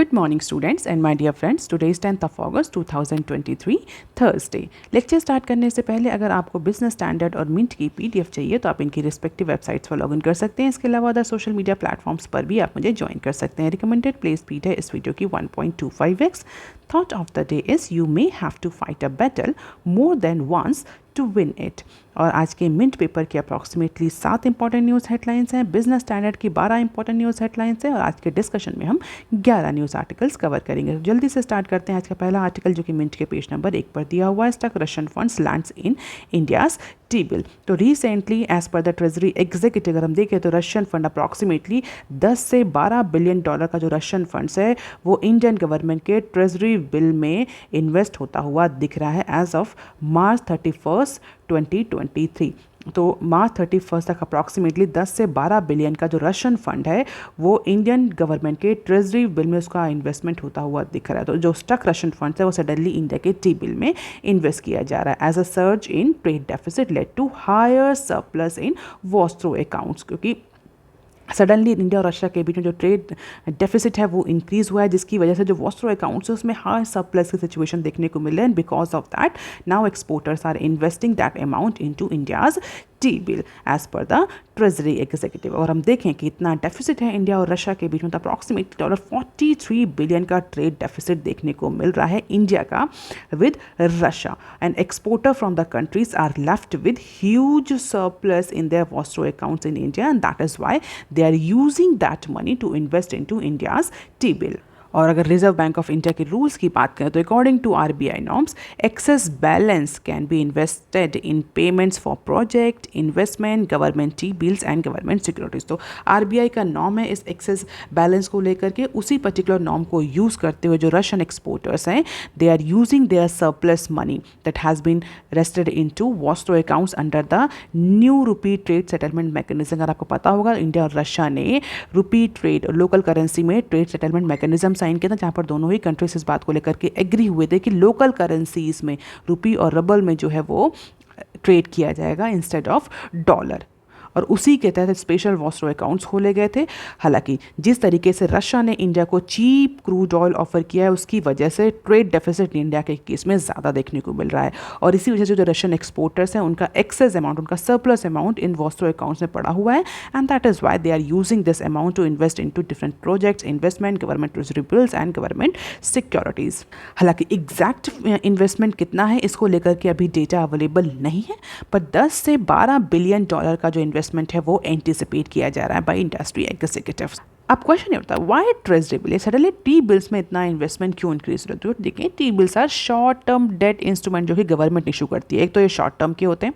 Good morning students and my dear friends, today is 10th of August 2023 Thursday. Lecture start करने से पहले अगर आपको बिजनेस स्टैंडर्ड और मिंट की पीडीएफ चाहिए तो आप इनकी रिस्पेक्टिव वेबसाइट्स पर लॉगिन कर सकते हैं। इसके अलावा अदर सोशल मीडिया प्लेटफॉर्म्स पर भी आप मुझे ज्वाइन कर सकते हैं। रिकमेंडेड प्ले स्पीड है इस वीडियो की 1.25x। Thought of the day is you may have to fight a battle more than once to win it. और आज के मिंट पेपर की अप्रॉक्सीमेटली 7 इंपॉर्टेंट न्यूज़ हेडलाइंस हैं, बिजनेस स्टैंडर्ड की 12 important news headlines हैं और आज के डिस्कशन में हम 11 न्यूज़ आर्टिकल्स कवर करेंगे। जल्दी से स्टार्ट करते हैं। आज का पहला आर्टिकल जो कि मिंट के पेज नंबर 1 पर दिया हुआ है, stuck Russian funds lands in India's T bill. तो recently as per the treasury executive अगर हम देखें तो रशियन फंड अप्रॉक्सीमेटली 10 से 12 बिलियन डॉलर का जो रशियन फंड्स है वो इंडियन गवर्नमेंट के ट्रेजरी बिल में इन्वेस्ट होता हुआ दिख रहा है एज ऑफ मार्च 31, 2023। तो मार्च 31 तक अप्रॉक्सीमेटली 10 से 12 बिलियन का जो रशियन फंड है वो इंडियन गवर्नमेंट के ट्रेजरी बिल में उसका इन्वेस्टमेंट होता हुआ दिख रहा है। तो जो स्टक रशियन फंड है वो सडनली इंडिया के टी बिल में इन्वेस्ट किया जा रहा है as a surge in trade deficit led to higher surplus in vostro accounts. क्योंकि सडनली इंडिया और रशिया के बीच में जो ट्रेड डेफिसिट है वो इंक्रीज हुआ है जिसकी वजह से जो वॉस्ट्रो अकाउंट्स है उसमें हाई सरप्लस की सिचुएशन देखने को मिल रहा है। And because of that now exporters are investing that amount into India's T bill as per the treasury executive. और हम देखें कि इतना डेफिसिट है इंडिया और रशिया के बीच में, तो अप्रॉक्सीमेटली $43 बिलियन का ट्रेड डेफिसिट देखने को मिल रहा है इंडिया का with Russia. And exporter from the countries are left with huge surplus in their vostro accounts in India and that is why they are using that money to invest into India's T-bill। और अगर Reserve Bank of India के rules की बात करें तो according to RBI norms excess balance can be invested in payments for project investment government T bills and government securities. तो RBI का norm है इस एक्सेस बैलेंस को लेकर के, उसी पर्टिकुलर नॉर्म को यूज़ करते हुए जो रशियन एक्सपोर्टर्स हैं they are using their surplus money that has been rested into vostro accounts under the new rupee trade settlement mechanism. अगर आपको पता होगा इंडिया और रशिया ने रुपी ट्रेड लोकल करेंसी में ट्रेड सेटलमेंट मैकेनिज्म साइन किया था जहाँ पर दोनों ही कंट्रीज इस बात को लेकर के एग्री हुए थे कि लोकल करेंसीज में रुपी और रबल में जो है वो ट्रेड किया जाएगा इंस्टेड ऑफ डॉलर। और उसी के तहत स्पेशल वॉस्ट्रो अकाउंट्स खोले गए थे। हालांकि जिस तरीके से रशिया ने इंडिया को चीप क्रूड ऑयल ऑफर किया है उसकी वजह से ट्रेड डेफिसिट इंडिया के केस में ज़्यादा देखने को मिल रहा है और इसी वजह से जो रशियन एक्सपोर्टर्स हैं उनका एक्सेस अमाउंट, उनका surplus amount in vostro accounts में पड़ा हुआ है and that is why they are using this amount to invest into different projects, investment, government treasury bills and government securities. हालांकि exact investment कितना है इसको लेकर के अभी डेटा अवेलेबल नहीं है, पर 10 से 12 बिलियन डॉलर का जो इन्वेस्टमेंट है वो एंटिसिपेट किया जा रहा है बाय इंडस्ट्री एग्जीक्यूटिव्स। अब क्वेश्चन ये होता है why treasury bill suddenly T bills में इतना इन्वेस्टमेंट क्यों इंक्रीज हो रहा है। तो देखिए T bills are short term debt instrument जो कि गवर्नमेंट इशू करती है। एक तो ये शॉर्ट टर्म के होते हैं,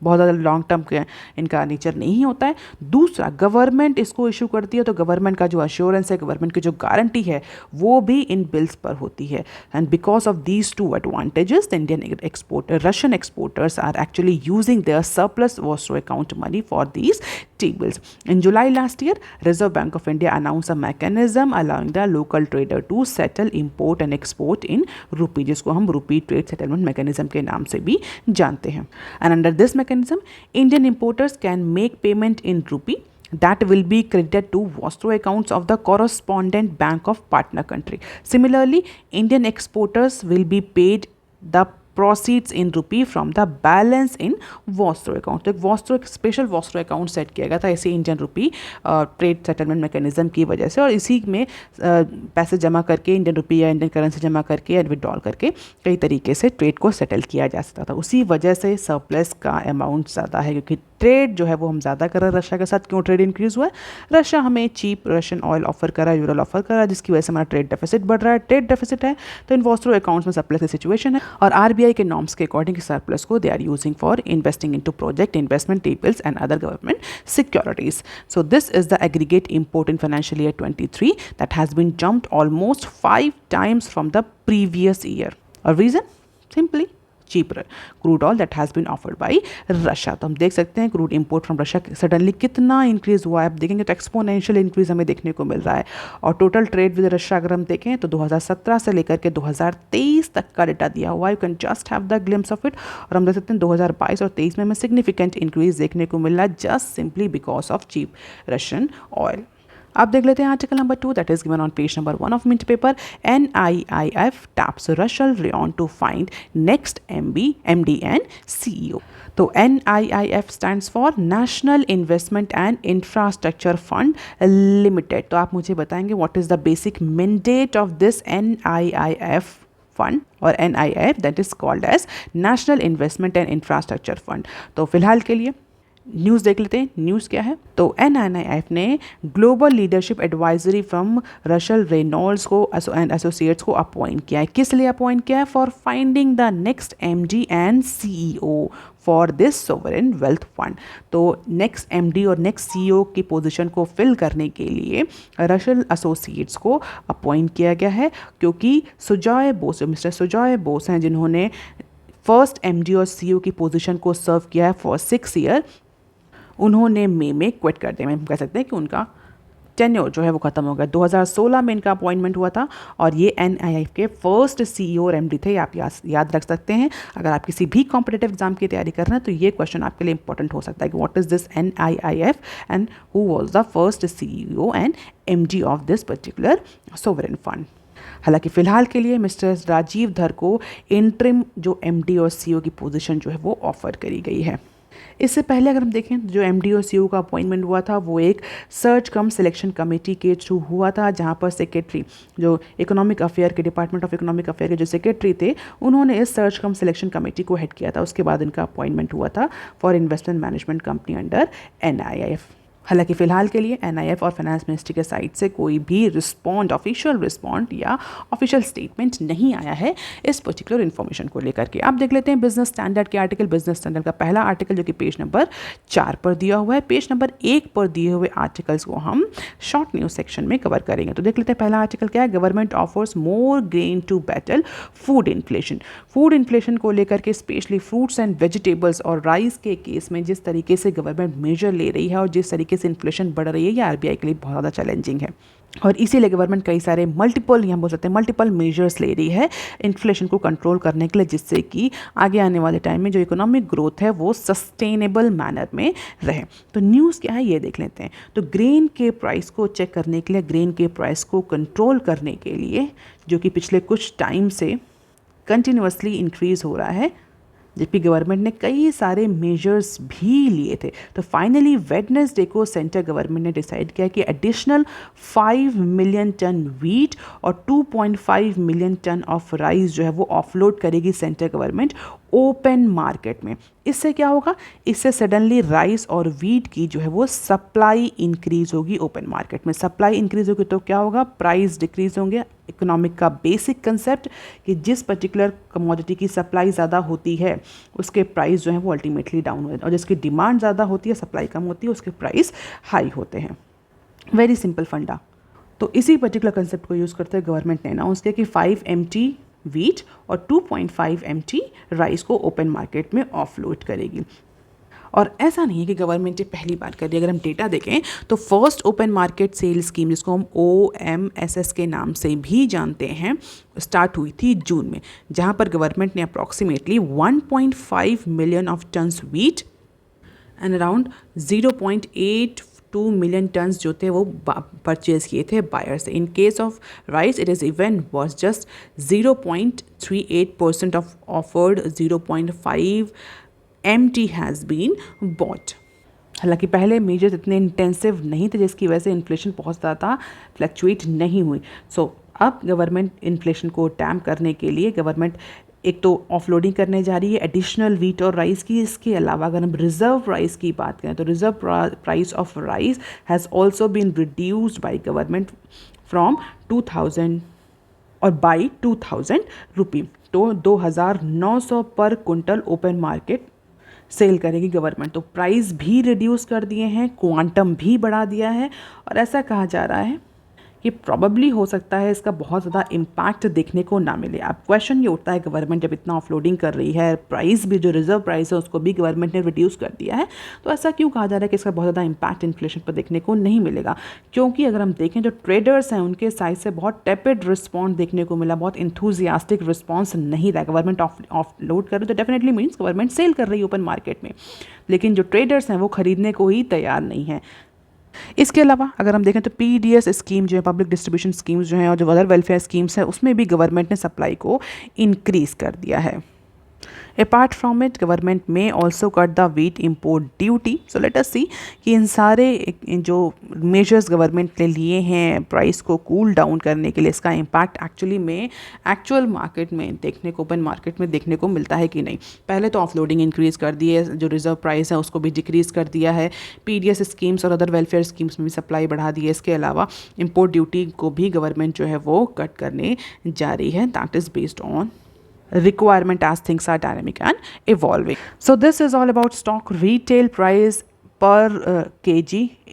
बहुत ज़्यादा लॉन्ग टर्म के इनका नेचर नहीं होता है। दूसरा गवर्नमेंट इसको इशू करती है तो गवर्नमेंट का जो अश्योरेंस है, गवर्नमेंट की जो गारंटी है वो भी इन बिल्स पर होती है। And because of these two advantages the Indian Russian exporters are actually using their surplus vostro account money for these T bills. In July last year, Reserve Bank of India announced a mechanism allowing the local trader to settle import and export in rupee, जिसको हम रूपी trade settlement mechanism के नाम से भी जानते हैं। And under this mechanism, Indian importers can make payment in rupee that will be credited to Vostro accounts of the correspondent bank of partner country. Similarly, Indian exporters will be paid the proceeds in rupee from the balance in Vostro account. तो एक Vostro एक special Vostro account set किया गया था ऐसे Indian rupee trade settlement mechanism की वजह से और इसी में पैसे जमा करके इंडियन रुपी या इंडियन करेंसी जमा करके या विड्रॉल करके कई तरीके से ट्रेड को सेटल किया जा सकता था। उसी वजह से सरप्लस का अमाउंट ज़्यादा है क्योंकि ट्रेड जो है वो हम ज़्यादा कर रहे हैं रशिया के साथ। क्यों ट्रेड इंक्रीज़ हुआ है? रशिया हमें चीप रशियन ऑयल ऑफर कर रहा है, यूरल ऑफर कर रहा है, जिसकी वजह से हमारा ट्रेड डेफिसिट बढ़ रहा है। ट्रेड डेफिसिट है तो इन वॉस्ट्रो अकाउंट्स में सरप्लस की सिचुएशन है और आरबीआई के नॉर्म्स के अकॉर्डिंग सरप्लस को they are using for investing into project, investment, T bills and other government securities. So this is the aggregate import in financial year 23 that has been jumped almost 5 times from the previous year. और reason simply cheaper crude oil that has been offered by Russia। तो हम देख सकते हैं crude import from Russia suddenly कितना increase हुआ है। आप देखेंगे तो एक्सपोनेंशियल इंक्रीज हमें देखने को मिल रहा है और टोटल ट्रेड विद रशिया अगर हम देखें तो 2017 से लेकर के 2023 तक का डेटा दिया हुआ है। You can just have the glimpse of it और हम देख सकते हैं 2022 और 23 में हमें सिग्निफिकेंट इंक्रीज देखने को मिल रहा है just simply because of cheap Russian oil. अब देख लेते हैं article number 2 that is given on page number 1 of Mint paper. NIIF taps Russell Rayon to find next MD and CEO। तो NIIF stands for national investment and infrastructure fund limited. तो आप मुझे बताएंगे what is the basic mandate of this NIIF fund और NIIF that is called as national investment and infrastructure fund. तो फिलहाल के लिए न्यूज़ देख लेते हैं। न्यूज़ क्या है? तो NIIF ने global leadership advisory from रशल Reynolds को एंड एसोसिएट्स को अपॉइंट किया है। किस लिए अपॉइंट किया है? For finding the next MD and CEO for this sovereign wealth fund. तो नेक्स्ट MD और नेक्स्ट CEO की पोजीशन को फिल करने के लिए रशल एसोसिएट्स को अपॉइंट किया गया है, क्योंकि सुजॉय बोस, मिस्टर सुजॉय बोस हैं जिन्होंने फर्स्ट MD और CEO की पोजीशन को सर्व किया है फॉर 6 ईयर। उन्होंने मई में क्विट कर दिया। हम कह सकते हैं कि उनका टेन्योर जो है वो ख़त्म हो गया। 2016 में इनका अपॉइंटमेंट हुआ था और ये NIIF के फर्स्ट CEO और MD थे। आप याद रख सकते हैं। अगर आप किसी भी कॉम्पिटिटिव एग्जाम की तैयारी कर रहे हैं तो ये क्वेश्चन आपके लिए इंपॉर्टेंट हो सकता है कि what is this NIIF and who was the first CEO and MD of this particular sovereign fund. हालांकि फ़िलहाल के लिए मिस्टर राजीव धर को इंटरिम जो MD और CEO की पोजीशन जो है वो ऑफर करी गई है। इससे पहले अगर हम देखें जो MD और CEO का अपॉइंटमेंट हुआ था वो एक सर्च कम सिलेक्शन कमेटी के थ्रू हुआ था, जहां पर सेक्रेटरी जो इकोनॉमिक अफेयर के डिपार्टमेंट ऑफ इकोनॉमिक अफेयर के जो सेक्रेटरी थे उन्होंने इस सर्च कम सिलेक्शन कमेटी को हेड किया था। उसके बाद इनका अपॉइंटमेंट हुआ था for investment management company under NIIF। हालांकि फ़िलहाल के लिए NIIF और फाइनेंस मिनिस्ट्री के साइड से कोई भी ऑफिशियल रिस्पॉन्ड या ऑफिशियल स्टेटमेंट नहीं आया है इस पर्टिकुलर इन्फॉर्मेशन को लेकर के। अब देख लेते हैं बिजनेस स्टैंडर्ड के आर्टिकल। बिजनेस स्टैंडर्ड का पहला आर्टिकल जो कि पेज नंबर 4 पर दिया हुआ है। पेज नंबर 1 पर दिए हुए आर्टिकल्स को हम शॉर्ट न्यूज़ सेक्शन में कवर करेंगे। तो देख लेते हैं पहला आर्टिकल क्या है। Government offers more grain to battle food inflation. Food inflation को लेकर के स्पेशली फ्रूट्स एंड वेजिटेबल्स और राइस के केस में जिस तरीके से गवर्नमेंट मेजर ले रही है और जिस तरीके से इन्फ्लेशन बढ़ रही है ये RBI के लिए बहुत ज़्यादा चैलेंजिंग है और इसीलिए गवर्नमेंट कई सारे मल्टीपल मेजर्स ले रही है इन्फ्लेशन को कंट्रोल करने के लिए, जिससे कि आगे आने वाले टाइम में जो इकोनॉमिक ग्रोथ है वो सस्टेनेबल मैनर में रहे। तो न्यूज़ क्या है ये देख लेते हैं। तो ग्रेन के प्राइस को चेक करने के लिए, ग्रेन के प्राइस को कंट्रोल करने के लिए, जो कि पिछले कुछ टाइम से कंटिन्यूसली इंक्रीज़ हो रहा है, जबकि गवर्नमेंट ने कई सारे मेजर्स भी लिए थे, तो फाइनली वेडनेसडे को सेंट्रल गवर्नमेंट ने डिसाइड किया कि एडिशनल 5 मिलियन टन वीट और 2.5 मिलियन टन ऑफ राइस जो है वो ऑफलोड करेगी सेंट्रल गवर्नमेंट ओपन मार्केट में। इससे क्या होगा? इससे सडनली राइस और वीट की जो है वो सप्लाई इंक्रीज होगी ओपन मार्केट में। सप्लाई इंक्रीज होगी तो क्या होगा? प्राइस डिक्रीज होंगे। इकोनॉमिक का बेसिक कंसेप्ट कि जिस पर्टिकुलर कमोडिटी की सप्लाई ज़्यादा होती है उसके प्राइस जो है वो अल्टीमेटली डाउन होते हैं और जिसकी डिमांड ज़्यादा होती है, सप्लाई कम होती है, उसके प्राइस हाई होते हैं। वेरी सिंपल फंडा। तो इसी पर्टिकुलर कंसेप्ट को यूज़ करते हुए गवर्नमेंट ने अनाउंस किया कि 5 MT वीट और 2.5 MT राइस को ओपन मार्केट में ऑफलोड करेगी। और ऐसा नहीं है कि गवर्नमेंट ये पहली बार कर रही है। अगर हम डेटा देखें तो first open market sale scheme, जिसको हम OMSS के नाम से भी जानते हैं, स्टार्ट हुई थी जून में, जहां पर गवर्नमेंट ने approximately 1.5 million of tons wheat and around 0.82 million tons जो थे वो परचेज किए थे बायर से। In case of rice it is even was just 0.38% of offered 0.5 MT has been bought. हालांकि पहले मेजर्स इतने इंटेंसिव नहीं थे जिसकी वजह से इन्फ्लेशन बहुत ज़्यादा फ्लक्चुएट नहीं हुई। अब गवर्नमेंट इन्फ्लेशन को टैम करने के लिए गवर्नमेंट एक तो ऑफलोडिंग करने जा रही है एडिशनल वीट और राइस की। इसके अलावा अगर हम रिजर्व राइस की बात करें तो reserve price of rice has also been reduced by government from 2000 और बाई 2000 रुपी। तो 2900 पर कुंटल ओपन मार्केट सेल करेगी गवर्नमेंट। तो प्राइस भी रिड्यूस कर दिए हैं, क्वांटम भी बढ़ा दिया है और ऐसा कहा जा रहा है कि प्रॉबेबली हो सकता है इसका बहुत ज़्यादा इम्पैक्ट देखने को ना मिले। अब क्वेश्चन ये उठता है गवर्नमेंट जब इतना ऑफलोडिंग कर रही है, प्राइस भी जो रिजर्व प्राइस है उसको भी गवर्नमेंट ने रिड्यूस कर दिया है, तो ऐसा क्यों कहा जा रहा है कि इसका बहुत ज़्यादा इम्पैक्ट इन्फ्लेशन पर देखने को नहीं मिलेगा? क्योंकि अगर हम देखें जो ट्रेडर्स हैं उनके साइड से बहुत टेपिड रिस्पॉन्स देखने को मिला, बहुत इंथुजियास्टिक रिस्पॉन्स नहीं रहा। गवर्नमेंट ऑफलोड कर रही तो डेफिनेटली मीन्स गवर्नमेंट सेल कर रही है ओपन मार्केट में, लेकिन जो ट्रेडर्स हैं वो खरीदने को ही तैयार नहीं है। इसके अलावा अगर हम देखें तो पीडीएस स्कीम जो है, पब्लिक डिस्ट्रीब्यूशन स्कीम्स जो हैं और जो अदर वेलफेयर स्कीम्स हैं, उसमें भी गवर्नमेंट ने सप्लाई को इंक्रीज़ कर दिया है। Apart from it, government may also cut the wheat import duty. So let us see कि इन सारे जो मेजर्स गवर्नमेंट ने लिए हैं प्राइस को कूल डाउन करने के लिए, इसका इम्पैक्ट एक्चुअली में एक्चुअल मार्केट में देखने को, ओपन मार्केट में देखने को मिलता है कि नहीं। पहले तो ऑफलोडिंग इंक्रीज़ कर दी है, जो रिजर्व प्राइस है उसको भी डिक्रीज़ कर दिया है, पीडीएस स्कीम्स और अदर वेलफेयर स्कीम्स में भी सप्लाई बढ़ा दी है। इसके अलावा इम्पोर्ट ड्यूटी को भी गवर्नमेंट जो है वो कट करने जा रही है। That is based on requirement as things are dynamic and evolving. So this is all about stock retail price per kg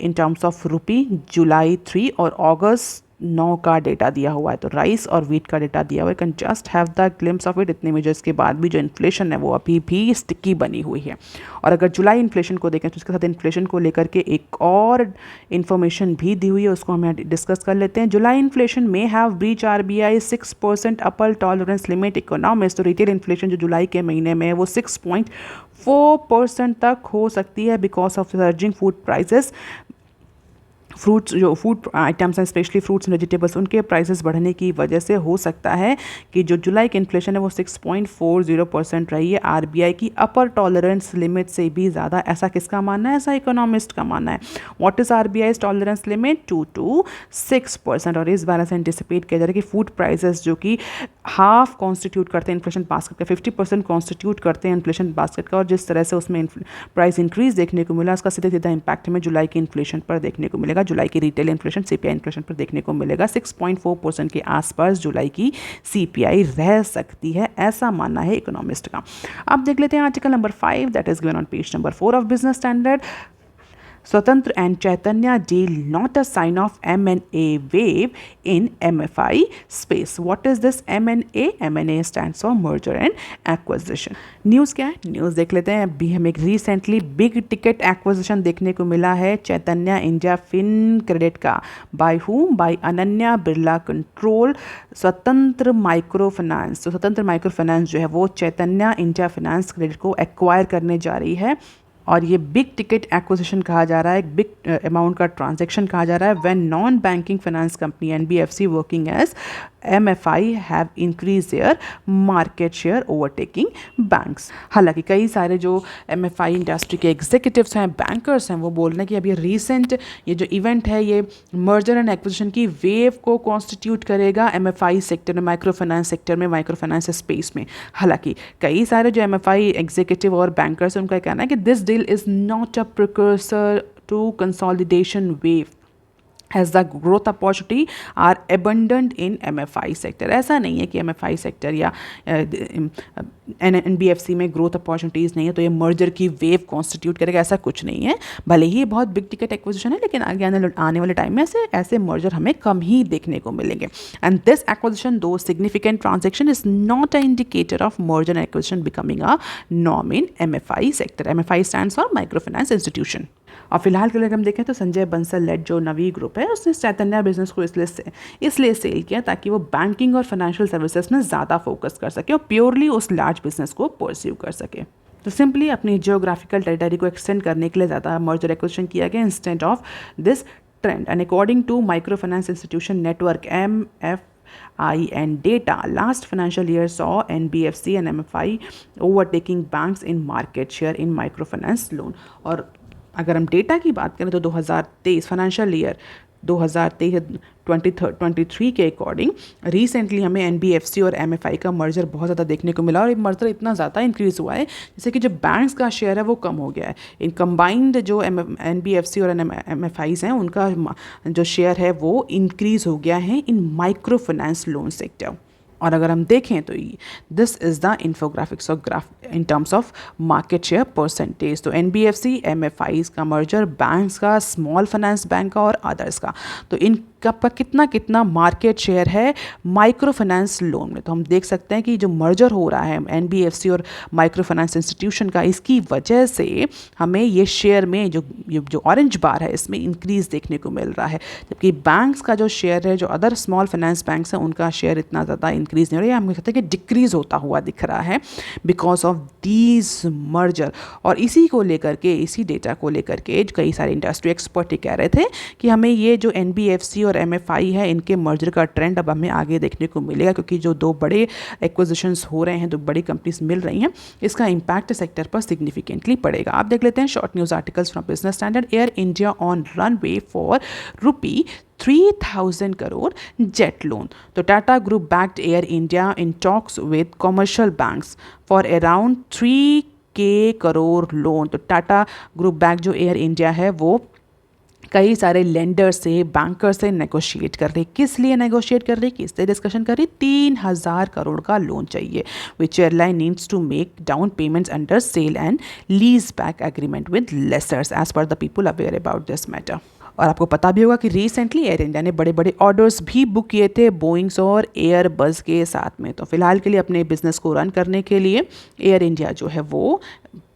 in terms of rupee, July 3 और August 9 का डेटा दिया हुआ है। तो राइस और वीट का डेटा दिया हुआ है। Can just have the glimpse of it. इतने मेजर्स के बाद भी जो इन्फ्लेशन है वो अभी भी स्टिकी बनी हुई है। और अगर जुलाई इन्फ्लेशन को देखें तो उसके साथ इन्फ्लेशन को लेकर के एक और इन्फॉर्मेशन भी दी हुई है, उसको हम डिस्कस कर लेते हैं। जुलाई इन्फ्लेशन में have breach RBI 6% upper tolerance limit economist. तो रिटेल इन्फ्लेशन जो जुलाई के महीने में है वो 6.4% तक हो सकती है because of surging food prices. Fruits, जो फूड आइटम्स हैं स्पेशली फ्रूट्स एंड वेजिटेबल्स, उनके प्राइसेस बढ़ने की वजह से हो सकता है कि जो जुलाई की इन्फ्लेशन है वो 6.40% रही है आरबीआई की अपर टॉलरेंस लिमिट से भी ज़्यादा। ऐसा किसका मानना है? ऐसा इकोनॉमिस्ट का मानना है। What is RBI tolerance limit? 2 to 6%। और इस बार से एंटिसिपेट किया जा रहा है कि फूड प्राइसेस जो कि हाफ कॉन्स्टिट्यूट करते हैं इन्फ्लेशन बास्केट का, 50% कॉन्स्टिट्यूट करते हैं इन्फ्लेशन बास्केट का, और जिस तरह से उसमें प्राइस इंक्रीज देखने को मिला उसका सीधा सीधा इम्पैक्ट हमें जुलाई की इन्फ्लेशन पर देखने को मिलेगा। जुलाई की रिटेल इन्फ्लेशन सीपीआई इन्फ्लेशन पर देखने को मिलेगा। 6.4% के आसपास जुलाई की सीपीआई रह सकती है, ऐसा मानना है इकोनॉमिस्ट का। अब देख लेते हैं article number 5 that is given on page number 4 of business standard. Swatantra and Chaitanya deal not a sign of M&A wave in MFI space. What is this M&A? M&A stands for merger and acquisition. News क्या है? News देख लेते हैं। अभी हमें एक recently big ticket acquisition देखने को मिला है चैतन्य इंडिया फिन क्रेडिट का। By whom? By Ananya Birla control Swatantra micro finance. तो स्वतंत्र माइक्रो फाइनेंस जो है वो चैतन्य इंडिया फाइनेंस क्रेडिट को एक्वायर करने जा रही है, और ये बिग टिकट एक्विजिशन कहा जा रहा है, एक बिग अमाउंट का ट्रांजैक्शन कहा जा रहा है। When non banking finance company NBFC working as MFI have increase their market share overtaking banks. हालांकि कई सारे जो एमएफआई इंडस्ट्री के एग्जीक्यूटिव्स हैं, बैंकर्स हैं, वो बोल रहे हैं कि अभी रिसेंट ये जो इवेंट है ये मर्जर एंड एक्विजिशन की वेव को कॉन्स्टिट्यूट करेगा एमएफआई सेक्टर में, माइक्रो फाइनेंस सेक्टर में, माइक्रो फाइनेंस स्पेस में। हालांकि कई सारे जो एमएफआई एग्जीक्यूटिव और बैंकर्स हैं उनका कहना है कि this deal is not a precursor to consolidation wave as the growth opportunity are abundant in MFI sector। ऐसा नहीं है कि MFI सेक्टर या NBFC में ग्रोथ अपॉर्चुनिटीज़ नहीं है तो ये मर्जर की वेव कॉन्स्टिट्यूट करेगा, ऐसा कुछ नहीं है। भले ही बहुत बिग टिकट एक्विजिशन है लेकिन आगे आने वाले टाइम में ऐसे मर्जर हमें कम ही देखने को मिलेंगे। एंड दिस एक्विजिशन दो significant transaction is not a indicator of merger and acquisition becoming a norm in MFI sector. MFI stands for micro finance institution. और फिलहाल के लिए हम देखें तो संजय बंसल लेड जो नवी ग्रुप है उसने चैतन्य बिजनेस को इसलिए सेल किया ताकि वो बैंकिंग और फाइनेंशियल सर्विसेज में ज़्यादा फोकस कर सके और प्योरली उस लार्ज बिजनेस को परस्यू कर सके। तो सिंपली अपनी जियोग्राफिकल टेरिटरी को एक्सटेंड करने के लिए ज़्यादा मर्जर एक्विजिशन किया गया instant of this trend. And according to micro finance institution network MFI and data, last financial year saw NBFC and MFI overtaking banks in market share in microfinance loan। और अगर हम data की बात करें तो 2023 financial year 2023 के according recently हमें NBFC और एमएफआई का मर्जर बहुत ज़्यादा देखने को मिला, और ये मर्जर इतना ज़्यादा इंक्रीज़ हुआ है जैसे कि जो बैंक्स का शेयर है वो कम हो गया है। इन कंबाइंड जो एनबीएफसी और एमएफआईज हैं उनका जो शेयर है वो इंक्रीज़ हो गया है इन माइक्रो फाइनेंस लोन सेक्टर। और अगर हम देखें तो this is the infographics of graph in terms of market share percentage. तो एनबीएफसी एमएफआईज का मर्जर, बैंक्स का, स्मॉल फाइनेंस बैंक का और अदर्स का, तो इन आपका कितना कितना मार्केट शेयर है माइक्रो फाइनेंस लोन में। तो हम देख सकते हैं कि जो मर्जर हो रहा है एनबीएफसी और माइक्रो फाइनेंस इंस्टीट्यूशन का, इसकी वजह से हमें ये शेयर में जो ऑरेंज बार है इसमें इंक्रीज देखने को मिल रहा है, जबकि बैंक्स का जो शेयर है, जो अदर स्मॉल फाइनेंस बैंक्स हैं, उनका शेयर इतना ज़्यादा इंक्रीज नहीं हो रहा है, हम कहते हैं कि डिक्रीज होता हुआ दिख रहा है बिकॉज ऑफ दीज मर्जर। और इसी को लेकर के, इसी डेटा को लेकर के कई सारे इंडस्ट्री एक्सपर्ट ये कह रहे थे कि हमें ये जो एनबीएफसी और एमएफआई है, इनके मर्जर का ट्रेंड अब हमें आगे देखने को मिलेगा, क्योंकि जो दो बड़े एक्विजिशंस हो रहे हैं, दो बड़ी कंपनीज मिल रही हैं, इसका इंपैक्ट सेक्टर पर सिग्निफिकेंटली पड़ेगा। आप देख लेते हैं short news articles from business standard. Air India on runway for ₹3,000 crore jet loan. तो Tata group backed air India in talks with commercial banks for around 3K crore loan. तो Tata group back जो air India है वो कई सारे lender से, banker से negotiate कर रही। किस लिए नेगोशिएट कर रही, किससे डिस्कशन कर रही? 3,000 करोड़ का लोन चाहिए, which airline needs to make down payments under sale and lease back agreement with lessors as per the people aware about this matter. और आपको पता भी होगा कि रिसेंटली एयर इंडिया ने बड़े बड़े ऑर्डर्स भी बुक किए थे बोइंग्स और एयरबस के साथ में। तो फिलहाल के लिए अपने बिजनेस को रन करने के लिए एयर इंडिया जो है वो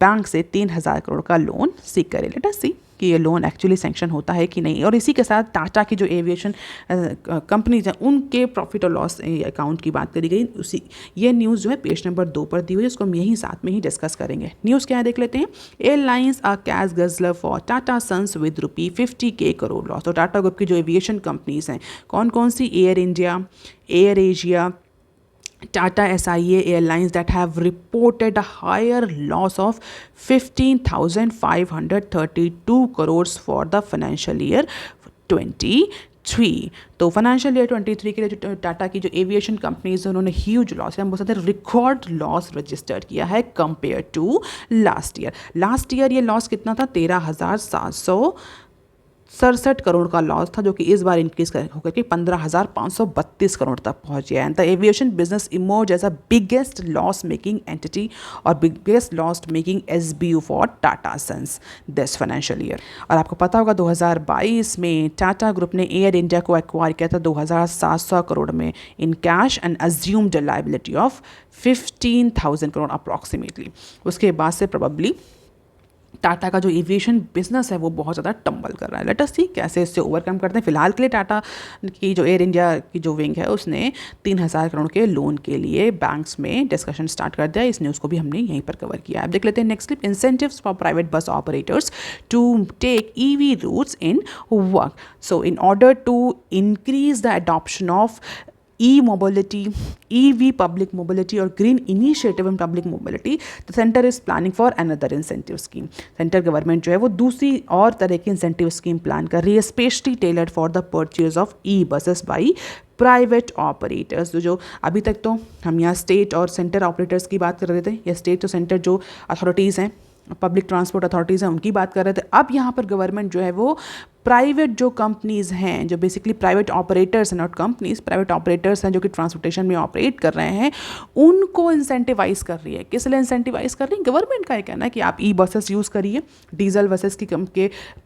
बैंक से 3,000 करोड़ का लोन सीख करे। लेट अस सी कि ये लोन एक्चुअली सैंक्शन होता है कि नहीं। और इसी के साथ टाटा की जो एविएशन कंपनीज हैं, उनके प्रॉफिट और लॉस अकाउंट की बात करी गई। उसी ये न्यूज़ जो है पेज नंबर 2 पर दी हुई है, उसको हम यहीं साथ में ही डिस्कस करेंगे। न्यूज़ क्या है देख लेते हैं। Airlines are cash guzzler for Tata sons with ₹50K crore loss. तो टाटा ग्रुप की जो एविएशन कंपनीज हैं कौन कौन सी? Air India, Air Asia, Tata SIA Airlines that have reported a higher loss of 15,532 crores for the financial year 23। तो financial year 23 के लिए जो टाटा की जो एविएशन कंपनीज है उन्होंने ह्यूज लॉस, हम बोल सकते हैं रिकॉर्ड लॉस रजिस्टर किया है compare to last year. Last year ये लॉस कितना था? 13,767 करोड़ का लॉस था, जो कि इस बार इंक्रीज होकर के 15,532 करोड़ तक पहुंच गया। And the aviation business emerge as a biggest loss making entity और biggest loss making SBU for Tata sons this financial year. और आपको पता होगा 2022 में टाटा ग्रुप ने एयर इंडिया को एक्वायर किया था 2,700 करोड़ में in cash and assumed liability of 15,000 crore approximately. उसके बाद से प्रोबेबली टाटा का जो एविएशन बिजनेस है वो बहुत ज़्यादा टंबल कर रहा है। लेट अस सी कैसे इससे ओवरकम करते हैं। फिलहाल के लिए टाटा की जो एयर इंडिया की जो विंग है उसने 3,000 करोड़ के लोन के लिए बैंक्स में डिस्कशन स्टार्ट कर दिया। इस न्यूज़ को भी हमने यहीं पर कवर किया है। अब देख लेते हैं next clip. Incentives for private bus operators to take EV routes in work. So in order to increase the adoption of e-mobility, EV public mobility और green initiative in public mobility, the center is planning for another incentive scheme। Centre government जो है वो दूसरी और तरह की incentive scheme plan कर रही है, specially tailored for the purchase of e buses by private operators. जो अभी तक तो हम यहाँ स्टेट और सेंटर ऑपरेटर्स की बात कर रहे थे, या स्टेट और सेंटर जो अथॉरिटीज़ हैं, पब्लिक ट्रांसपोर्ट अथॉरिटीज़ हैं, उनकी बात कर रहे थे। अब यहाँ पर गवर्नमेंट जो है वो प्राइवेट जो कंपनीज़ हैं, जो बेसिकली प्राइवेट ऑपरेटर्स हैं, नॉट कंपनीज, प्राइवेट ऑपरेटर्स हैं जो कि ट्रांसपोर्टेशन में ऑपरेट कर रहे हैं, उनको इंसेंटिवाइज कर रही है। किस लिए इंसेंटिवाइज कर रही है? गवर्नमेंट का ये कहना है कि आप ई-बसेस यूज़ करिए डीजल बसेस के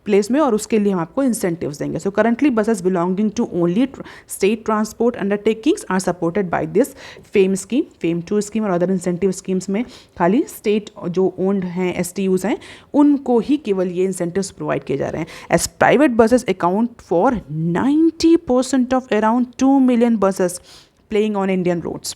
प्लेस में, और उसके लिए हम आपको इंसेंटिव्स देंगे। So currently buses belonging to only state transport undertakings are supported by this FAME scheme, FAME 2 scheme और अदर इंसेंटिव स्कीम्स में खाली स्टेट जो ओन्ड हैं, STUs हैं, उनको ही केवल ये इंसेंटिव्स प्रोवाइड किए जा रहे हैं। As private buses account for 90% of around 2 million buses playing on Indian roads.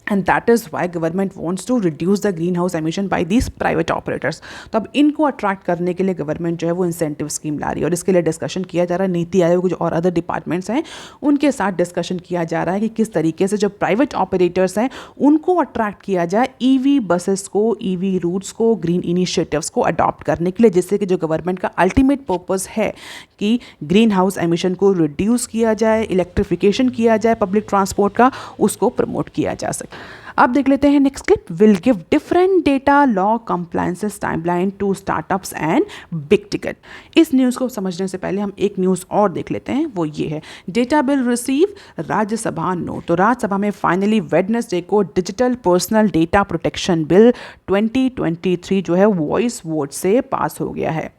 And that is why government wants to reduce the greenhouse emission by these private operators। तो अब इनको अट्रैक्ट करने के लिए गवर्नमेंट जो है वो इंसेंटिव स्कीम ला रही है, और इसके लिए डिस्कशन किया जा रहा है। नीति आयोग जो और अदर डिपार्टमेंट्स हैं उनके साथ डिस्कशन किया जा रहा है कि किस तरीके से जो प्राइवेट ऑपरेटर्स हैं उनको अट्रैक्ट किया जाए EV बसेस को, EV रूट्स को, ग्रीन इनिशिएटिव्स को अडॉप्ट करने के लिए, जिससे कि जो गवर्नमेंट का अल्टीमेट पर्पस है कि ग्रीन हाउस एमिशन को रिड्यूस किया जाए, इलेक्ट्रिफिकेशन किया जाए पब्लिक ट्रांसपोर्ट का, उसको प्रमोट किया जा सके। अब देख लेते हैं next clip. Will give different data law compliances timeline to startups and big ticket. इस न्यूज़ को समझने से पहले हम एक न्यूज़ और देख लेते हैं, वो ये है data bill receive Rajya Sabha nod. तो राज्यसभा में फाइनली वेडनेसडे को digital personal data protection bill 2023 जो है वॉइस वोट से पास हो गया है।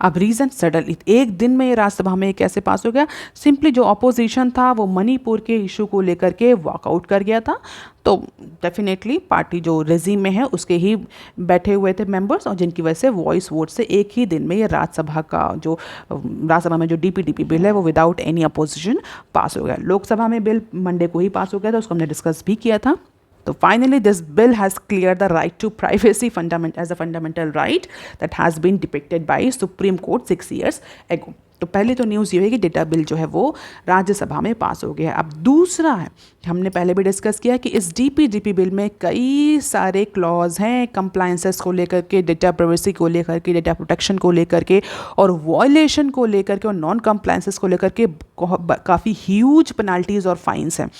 अब रीज़न सडनली एक दिन में ये राज्यसभा में कैसे पास हो गया? सिंपली जो अपोजिशन था वो मणिपुर के इशू को लेकर के वॉकआउट कर गया था। तो डेफिनेटली पार्टी जो रेजिम में है उसके ही बैठे हुए थे मेंबर्स, और जिनकी वजह से वॉइस वोट से एक ही दिन में ये राज्यसभा में जो डीपीडीपी बिल है वो विदाउट एनी अपोजिशन पास हो गया। लोकसभा में बिल मंडे को ही पास हो गया था, उसको हमने डिस्कस भी किया था। So finally, this bill has cleared the right to privacy as a fundamental right that has been depicted by Supreme Court 6 years ago. तो पहले तो न्यूज़ ये है कि डेटा बिल जो है वो राज्यसभा में पास हो गया है। अब दूसरा है, हमने पहले भी डिस्कस किया कि इस डीपीडीपी बिल में कई सारे क्लॉज हैं कंप्लायंसेस को लेकर के, डेटा प्राइवेसी को लेकर के, डेटा प्रोटेक्शन को लेकर के, और वॉयलेशन को लेकर के, और नॉन कंप्लायंसेस को लेकर के काफ़ी ह्यूज पेनाल्टीज़ और फाइन्स हैं।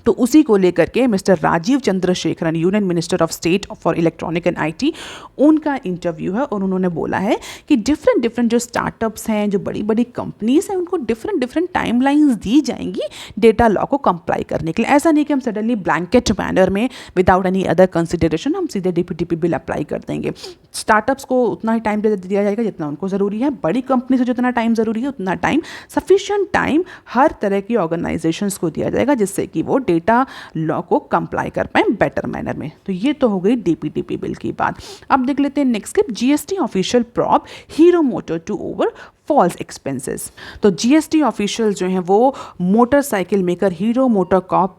तो उसी को लेकर के mister Rajeev Chandrasekharan, union minister of state for electronic and IT, उनका इंटरव्यू है और उन्होंने बोला है कि डिफरेंट जो स्टार्टअप्स हैं, जो बड़ी बड़ी कंपनीज हैं, उनको डिफरेंट टाइमलाइंस दी जाएंगी डेटा लॉ को कंप्लाई करने के लिए। ऐसा नहीं कि हम सडनली ब्लैंकेट मैनर में विदाउट एनी अदर कंसिडरेशन हम सीधे डीपीडीपी बिल अप्लाई कर देंगे। स्टार्टअप्स को उतना ही टाइम दिया जाएगा जितना उनको ज़रूरी है, बड़ी कंपनी से जितना टाइम ज़रूरी है उतना टाइम, सफिशिएंट टाइम हर तरह की ऑर्गेनाइजेशंस को दिया जाएगा, जिससे कि वो डेटा लॉ को कंप्लाई कर पाए बेटर मैनर में। तो ये तो हो गई डीपीडीपी बिल की बात। अब देख लेते हैं next clip, GST official probe Hero Motor to over false expenses. तो जीएसटी ऑफिशियल जो हैं वो motorcycle maker Hero motor Corp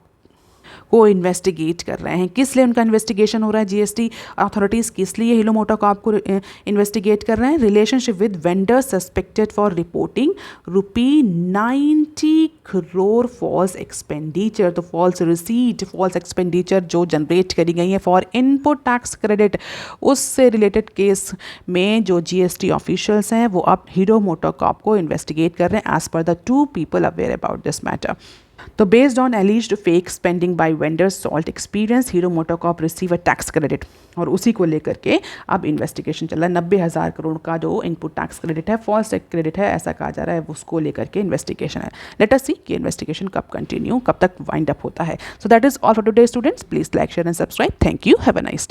को इन्वेस्टिगेट कर रहे हैं। किस लिए उनका इन्वेस्टिगेशन हो रहा है? जीएसटी अथॉरिटीज़ किस लिए हीरो मोटर कॉर्प को इन्वेस्टिगेट कर रहे हैं? Relationship with vendor suspected for reporting ₹90 crore false expenditure, तो फॉल्स रिसीट, फॉल्स एक्सपेंडिचर जो जनरेट करी गई है फॉर इनपुट टैक्स क्रेडिट, उससे रिलेटेड केस में जो जीएसटी ऑफिशियल्स हैं वो अब हीरो मोटर कॉर्प को इन्वेस्टिगेट कर रहे हैं as per the 2 people aware about this matter. तो based on alleged fake spending bye vendors salt experience, hero motor Corp receive a tax credit, और उसी को लेकर के अब इन्वेस्टिगेशन चल रहा है। 90,000 करोड़ का जो इनपुट टैक्स क्रेडिट है, फॉल्स क्रेडिट है ऐसा कहा जा रहा है, उसको लेकर के इन्वेस्टिगेशन है। लेट अस सी कि इन्वेस्टिगेशन कब कंटिन्यू, कब तक वाइंड अप होता है। So that is all for today students, please like share and subscribe. Thank you, have a nice day.